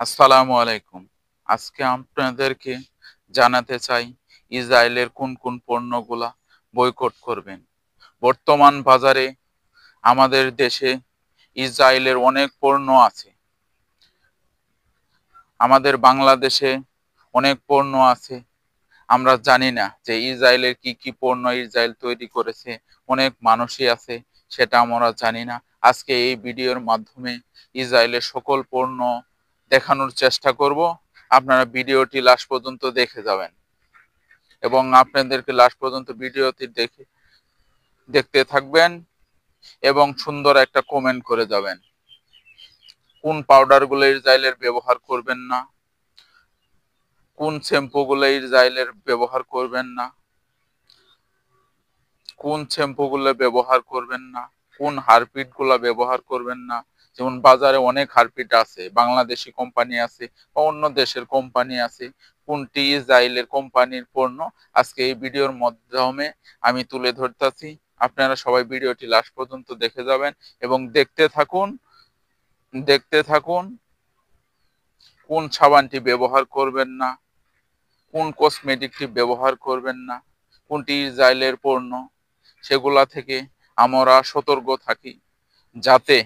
আসসালামু আলাইকুম। আজকে আপনাদেরকে জানাতে চাই ইসরায়েলের কোন কোন পণ্যগুলা বয়কট করবেন। বর্তমান বাজারে আমাদের দেশে ইসরায়েলের অনেক পণ্য আছে। আমাদের বাংলাদেশে অনেক পণ্য আছে। আমরা জানি না যে ইসরায়েলের কি কি পণ্য ইসরায়েল তৈরি করেছে। অনেক মানুষই আছে, সেটা আমরা জানি না। আজকে এই ভিডিওর মাধ্যমে ইসরায়েলের সকল পণ্য দেখানোর চেষ্টা করব। আপনারা ভিডিওটি লাস্ট পর্যন্ত দেখে যাবেন এবং আপনাদেরকে লাস্ট পর্যন্ত ভিডিওটি দেখতে থাকবেন এবং সুন্দর একটা কমেন্ট করে যাবেন। কোন পাউডারগুলো ইসরায়েলের ব্যবহার করবেন না, কোন শ্যাম্পুগুলো ইসরায়েলের ব্যবহার করবেন না, কোন শ্যাম্পুগুলো ব্যবহার করবেন না, কোন হারপিকগুলো ব্যবহার করবেন না। যেমন বাজারে অনেক হারপিক আছে, বাংলাদেশি কোম্পানি আছে বা অন্য দেশের কোম্পানি আছে। কোনটি ইসরায়েলের কোম্পানির পণ্য আজকে এই ভিডিওর মাধ্যমে আমি তুলে ধরতেছি। আপনারা সবাই ভিডিওটি লাস্ট পর্যন্ত দেখে যাবেন এবং দেখতে থাকুন কোন সাবানটি ব্যবহার করবেন না, কোন কসমেটিকটি ব্যবহার করবেন না, কোনটি ইসরায়েলের পণ্য, সেগুলা থেকে আমরা সতর্ক থাকি যাতে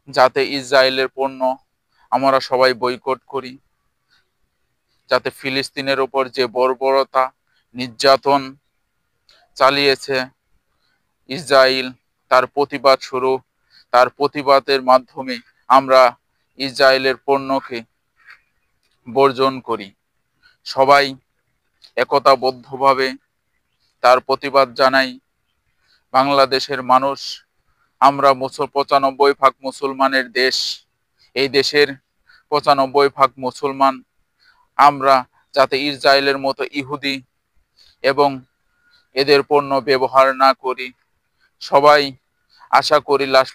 যাতে ইসরায়েলের পণ্য আমরা সবাই বয়কট করি। যাতে ফিলিস্তিনের উপর যে বর্বরতা নির্যাতন চালিয়েছে ইসরায়েল, তার প্রতিবাদের মাধ্যমে আমরা ইসরায়েলের পণ্যকে বর্জন করি। সবাই একতাবদ্ধভাবে তার প্রতিবাদ জানাই। বাংলাদেশের মানুষ, আমরা 95% মুসলমানের দেশ। এই দেশের 95% মুসলমান। আমরা যাতে ইসরায়েলের মতো ইহুদি এবং এদের পণ্য ব্যবহার না করি। সবাই আশা করি লাস্ট